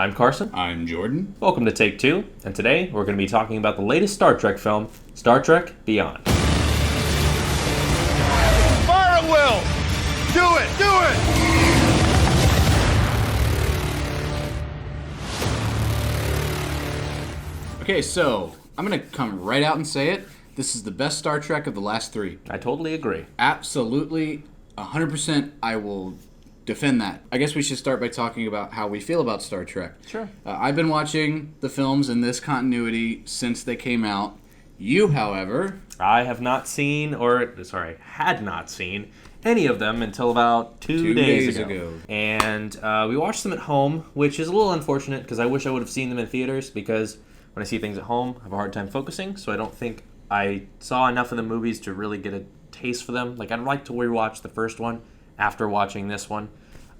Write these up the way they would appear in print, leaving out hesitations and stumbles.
I'm Carson. I'm Jordan. Welcome to Take Two, and today we're going to be talking about the latest Star Trek film, Star Trek Beyond. Fire at will! Do it! Do it! Okay, so I'm going to come right out and say it. This is the best Star Trek of the last three. I totally agree. Absolutely, 100% I will defend that. I guess we should start by talking about how we feel about Star Trek. Sure. I've been watching the films in this continuity since they came out. You, however... I have not seen, had not seen any of them until about two days ago. And we watched them at home, which is a little unfortunate because I wish I would have seen them in theaters because when I see things at home, I have a hard time focusing, so I don't think I saw enough of the movies to really get a taste for them. Like, I'd like to rewatch the first one after watching this one.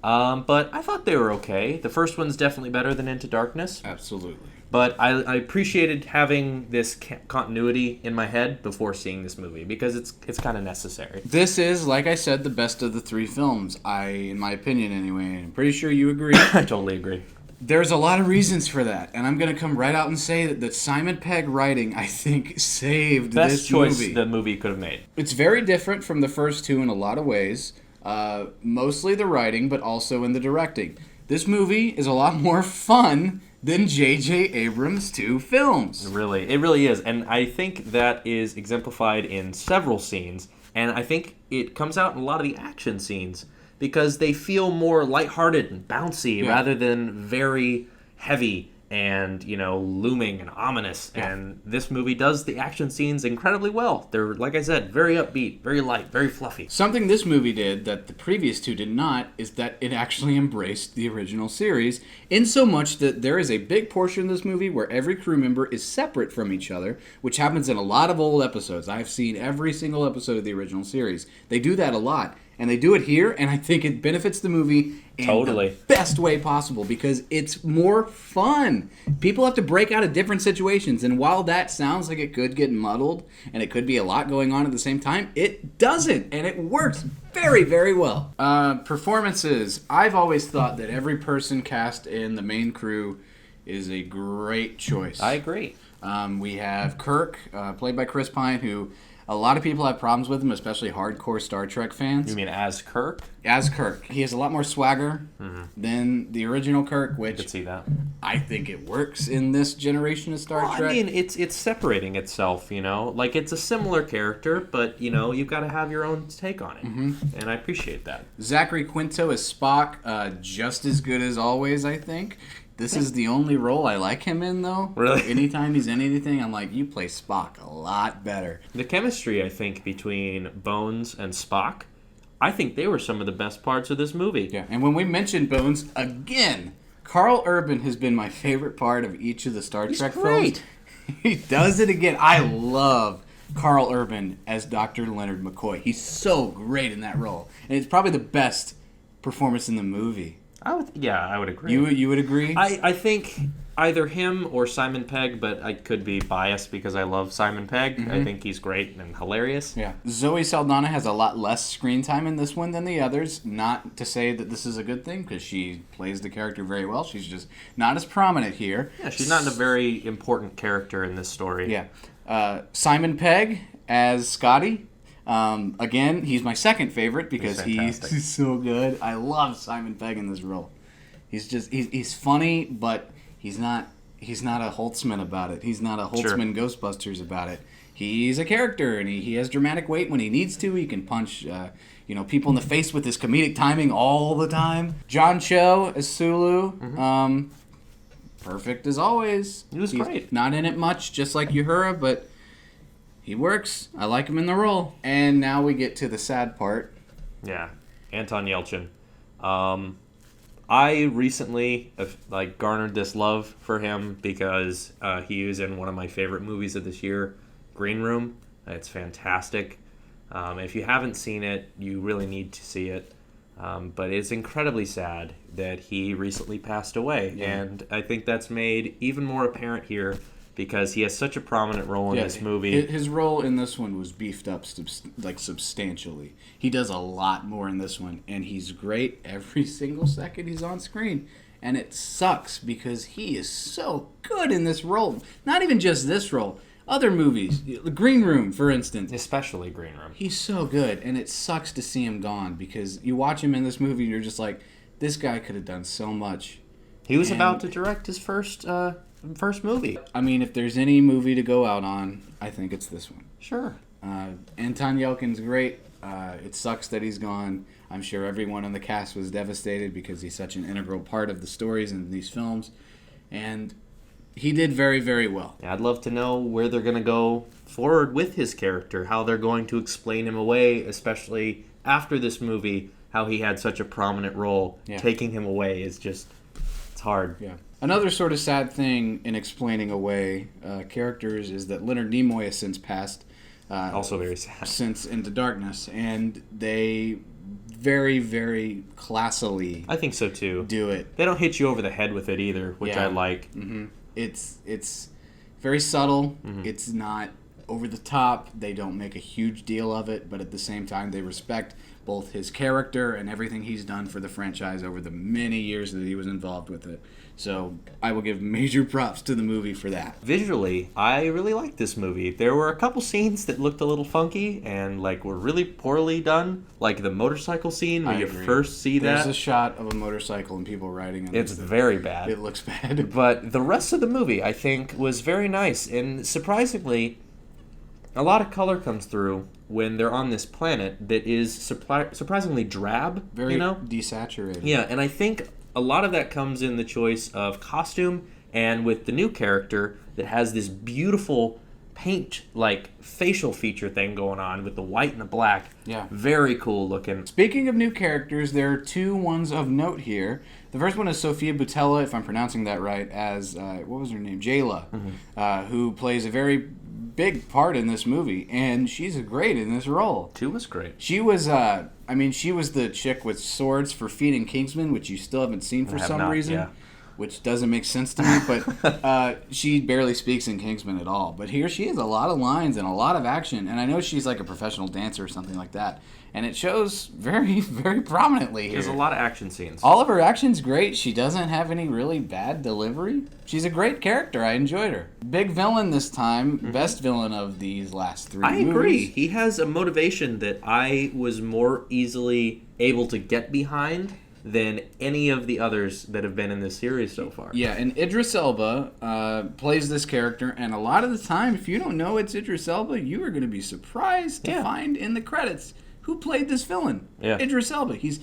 But I thought they were okay. The first one's definitely better than Into Darkness. Absolutely. But I appreciated having this continuity in my head before seeing this movie because it's kind of necessary. This is, like I said, the best of the three films. In my opinion anyway. I'm pretty sure you agree. I totally agree. There's a lot of reasons for that, and I'm going to come right out and say that Simon Pegg writing, I think, saved this movie. Best choice the movie could have made. It's very different from the first two in a lot of ways, mostly the writing, but also in the directing. This movie is a lot more fun than J.J. Abrams' two films. It really is, and I think that is exemplified in several scenes, and I think it comes out in a lot of the action scenes, because they feel more lighthearted and bouncy rather than very heavy and, looming and ominous. Yeah. And this movie does the action scenes incredibly well. They're, like I said, very upbeat, very light, very fluffy. Something this movie did that the previous two did not is that it actually embraced the original series in so much that there is a big portion of this movie where every crew member is separate from each other, which happens in a lot of old episodes. I've seen every single episode of the original series. They do that a lot. And they do it here, and I think it benefits the movie in the best way possible because it's more fun. People have to break out of different situations, and while that sounds like it could get muddled and it could be a lot going on at the same time, it doesn't, and it works very, very well. Performances. I've always thought that every person cast in the main crew is a great choice. I agree. We have Kirk, played by Chris Pine, who... A lot of people have problems with him, especially hardcore Star Trek fans. You mean as Kirk? As Kirk. He has a lot more swagger than the original Kirk, which... I could see that. I think it works in this generation of Star Trek. I mean, it's separating itself, Like, it's a similar character, but, you've got to have your own take on it. Mm-hmm. And I appreciate that. Zachary Quinto as Spock, just as good as always, I think. This is the only role I like him in, though. Really? Anytime he's in anything, I'm like, you play Spock a lot better. The chemistry, I think, between Bones and Spock, I think they were some of the best parts of this movie. Yeah, and when we mentioned Bones, again, Carl Urban has been my favorite part of each of the Star Trek films. He does it again. I love Carl Urban as Dr. Leonard McCoy. He's so great in that role. And it's probably the best performance in the movie. I would agree. You would agree? I think either him or Simon Pegg, but I could be biased because I love Simon Pegg. Mm-hmm. I think he's great and hilarious. Yeah. Zoe Saldana has a lot less screen time in this one than the others. Not to say that this is a good thing, because she plays the character very well. She's just not as prominent here. Yeah, she's not a very important character in this story. Yeah. Simon Pegg as Scotty. Again, he's my second favorite because he's so good. I love Simon Pegg in this role. He's funny, but he's not a Holtzman about it. He's not a Holtzman Ghostbusters about it. He's a character, and he has dramatic weight when he needs to. He can punch people in the face with his comedic timing all the time. John Cho as Sulu. Mm-hmm. Perfect as always. He's great. Not in it much, just like Uhura, but he works. I like him in the role. And now we get to the sad part. Yeah, Anton Yelchin. I recently garnered this love for him because he was in one of my favorite movies of this year, Green Room. It's fantastic. If you haven't seen it, you really need to see it. But it's incredibly sad that he recently passed away. Yeah. And I think that's made even more apparent here because he has such a prominent role in this movie. His role in this one was beefed up substantially. He does a lot more in this one, and he's great every single second he's on screen. And it sucks because he is so good in this role. Not even just this role. Other movies. Green Room, for instance. Especially Green Room. He's so good, and it sucks to see him gone because you watch him in this movie and you're just like, this guy could have done so much. He was about to direct his first movie. I mean, if there's any movie to go out on, I think it's this one. Sure. Anton Yelchin's great. It sucks that he's gone. I'm sure everyone in the cast was devastated because he's such an integral part of the stories in these films. And he did very, very well. Yeah, I'd love to know where they're going to go forward with his character, how they're going to explain him away, especially after this movie, how he had such a prominent role. Yeah. Taking him away is just, it's hard. Yeah. Another sort of sad thing in explaining away characters is that Leonard Nimoy has since passed. Also very sad. Since Into Darkness. And they very, very classily, I think so too, do it. They don't hit you over the head with it either, which I like. Mm-hmm. It's very subtle. Mm-hmm. It's not over the top. They don't make a huge deal of it, but at the same time, they respect both his character and everything he's done for the franchise over the many years that he was involved with it. So I will give major props to the movie for that. Visually, I really liked this movie. There were a couple scenes that looked a little funky and were really poorly done, like the motorcycle scene where you first see that. There's a shot of a motorcycle and people riding on it. It's very bad. It looks bad. But the rest of the movie, I think, was very nice. And surprisingly, a lot of color comes through when they're on this planet that is surprisingly drab. Very desaturated. Yeah, and I think a lot of that comes in the choice of costume and with the new character that has this beautiful paint, facial feature thing going on with the white and the black. Yeah. Very cool looking. Speaking of new characters, there are two ones of note here. The first one is Sofia Boutella, if I'm pronouncing that right, as, what was her name? Jayla, who plays a very big part in this movie, and she's great in this role. Two was great. She was, she was the chick with swords for Feeding Kingsman, which you still haven't seen for some reason. Yeah. Which doesn't make sense to me, but she barely speaks in Kingsman at all. But here she has a lot of lines and a lot of action, and I know she's like a professional dancer or something like that. And it shows very, very prominently here. There's a lot of action scenes. All of her action's great. She doesn't have any really bad delivery. She's a great character. I enjoyed her. Big villain this time. Mm-hmm. Best villain of these last three movies. I agree. He has a motivation that I was more easily able to get behind than any of the others that have been in this series so far. Yeah, and Idris Elba plays this character, and a lot of the time, if you don't know it's Idris Elba, you are going to be surprised to find in the credits who played this villain. Yeah. Idris Elba. He's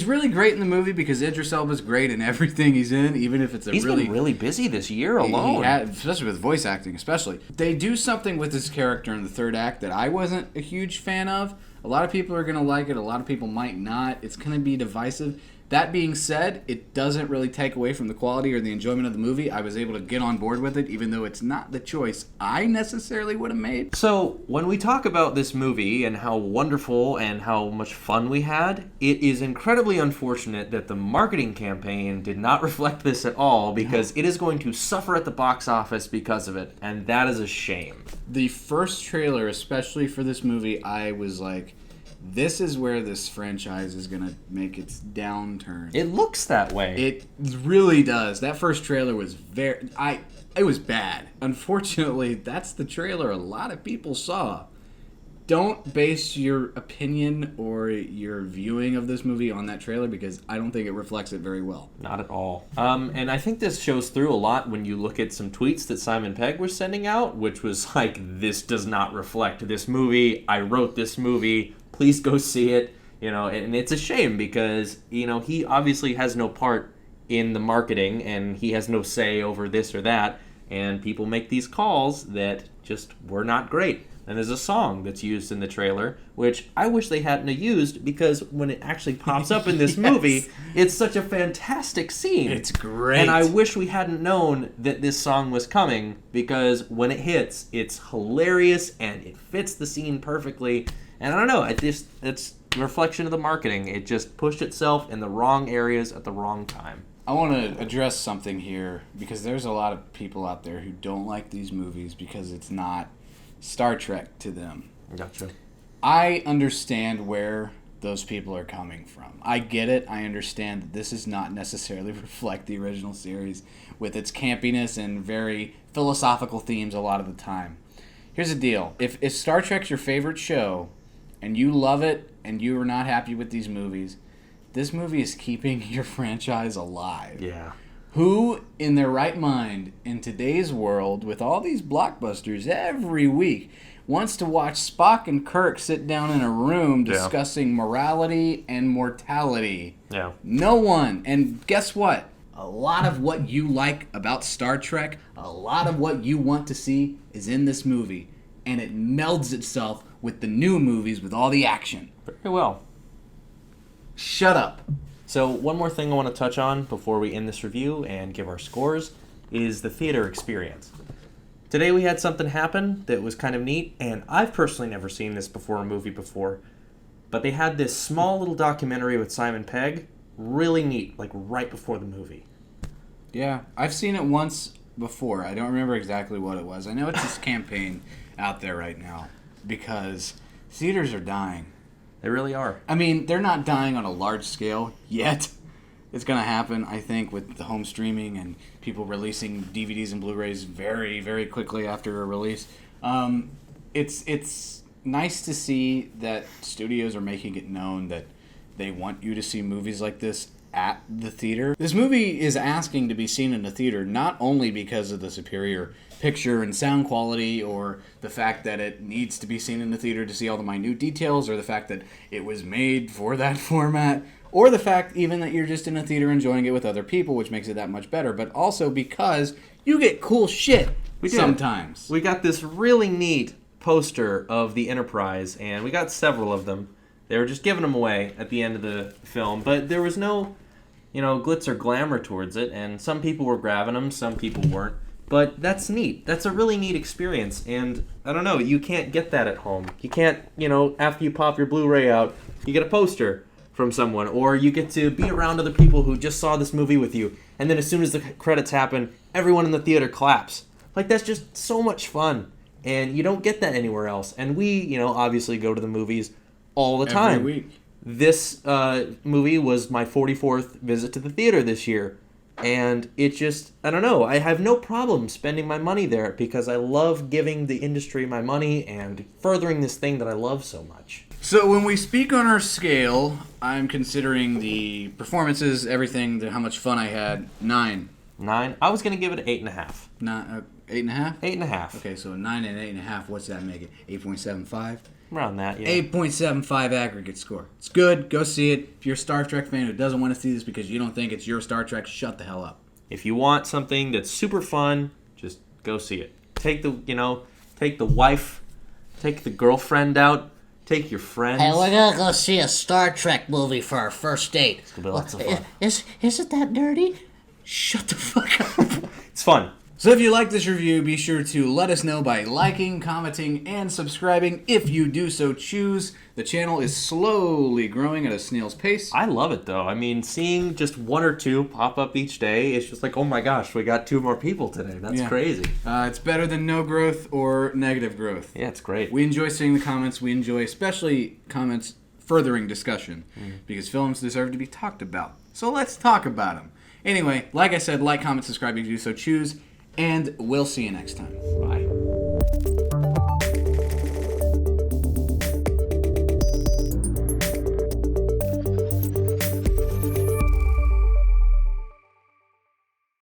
really great in the movie because Idris Elba's great in everything he's in, even if it's He's been really busy this year alone. Especially with voice acting, especially. They do something with his character in the third act that I wasn't a huge fan of. A lot of people are going to like it. A lot of people might not. It's going to be divisive. That being said, it doesn't really take away from the quality or the enjoyment of the movie. I was able to get on board with it, even though it's not the choice I necessarily would have made. So, when we talk about this movie and how wonderful and how much fun we had, it is incredibly unfortunate that the marketing campaign did not reflect this at all, because it is going to suffer at the box office because of it, and that is a shame. The first trailer, especially for this movie, I was like, this is where this franchise is going to make its downturn. It looks that way. It really does. That first trailer was it was bad. Unfortunately, that's the trailer a lot of people saw. Don't base your opinion or your viewing of this movie on that trailer, because I don't think it reflects it very well. Not at all. And I think this shows through a lot when you look at some tweets that Simon Pegg was sending out, which was like, this does not reflect this movie. I wrote this movie. Please go see it. And it's a shame because, he obviously has no part in the marketing and he has no say over this or that. And people make these calls that just were not great. And there's a song that's used in the trailer, which I wish they hadn't used, because when it actually pops up in this movie, it's such a fantastic scene. It's great. And I wish we hadn't known that this song was coming, because when it hits, it's hilarious and it fits the scene perfectly. And I don't know, it's a reflection of the marketing. It just pushed itself in the wrong areas at the wrong time. I want to address something here, because there's a lot of people out there who don't like these movies because it's not Star Trek to them. Gotcha. I understand where those people are coming from. I get it. I understand that this does not necessarily reflect the original series with its campiness and very philosophical themes a lot of the time. Here's the deal. If Star Trek's your favorite show and you love it and you are not happy with these movies, this movie is keeping your franchise alive. Yeah. Who, in their right mind, in today's world, with all these blockbusters every week, wants to watch Spock and Kirk sit down in a room discussing morality and mortality? Yeah. No one. And guess what? A lot of what you like about Star Trek, a lot of what you want to see is in this movie. And it melds itself with the new movies with all the action. Very well. Shut up. So one more thing I want to touch on before we end this review and give our scores is the theater experience. Today we had something happen that was kind of neat, and I've personally never seen this before, a movie before, but they had this small little documentary with Simon Pegg, really neat, like right before the movie. Yeah, I've seen it once before. I don't remember exactly what it was. I know it's this campaign out there right now because theaters are dying. They really are. I mean, they're not dying on a large scale yet. It's going to happen, I think, with the home streaming and people releasing DVDs and Blu-rays very, very quickly after a release. It's nice to see that studios are making it known that they want you to see movies like this at the theater. This movie is asking to be seen in the theater not only because of the superior picture and sound quality, or the fact that it needs to be seen in the theater to see all the minute details, or the fact that it was made for that format, or the fact even that you're just in a theater enjoying it with other people, which makes it that much better, but also because you get cool shit sometimes. We got this really neat poster of the Enterprise, and we got several of them. They were just giving them away at the end of the film, but there was no, glitz or glamour towards it, and some people were grabbing them, some people weren't. But that's neat. That's a really neat experience, and I don't know, you can't get that at home. You can't, after you pop your Blu-ray out, you get a poster from someone, or you get to be around other people who just saw this movie with you, and then as soon as the credits happen, everyone in the theater claps. Like, that's just so much fun, and you don't get that anywhere else. And we, obviously go to the movies all the time. Every week. This movie was my 44th visit to the theater this year. And it just, I don't know, I have no problem spending my money there because I love giving the industry my money and furthering this thing that I love so much. So when we speak on our scale, I'm considering the performances, everything, how much fun I had, 9. 9? I was going to give it an 8.5. 8.5? 8.5. Okay, so 9 and 8.5, what's that make it? 8.75? Around that, yeah. 8.75 aggregate score. It's good. Go see it. If you're a Star Trek fan who doesn't want to see this because you don't think it's your Star Trek, shut the hell up. If you want something that's super fun, just go see it. Take the wife, take the girlfriend out, take your friends. Hey, we're gonna go see a Star Trek movie for our first date. It's gonna be lots of fun. Is it that dirty? Shut the fuck up. It's fun. So if you like this review, be sure to let us know by liking, commenting, and subscribing if you do so choose. The channel is slowly growing at a snail's pace. I love it, though. I mean, seeing just 1 or 2 pop up each day, it's just like, oh my gosh, we got 2 more people today. That's crazy. It's better than no growth or negative growth. Yeah, it's great. We enjoy seeing the comments. We enjoy especially comments furthering discussion because films deserve to be talked about. So let's talk about them. Anyway, like I said, like, comment, subscribe if you do so choose. And we'll see you next time. Bye.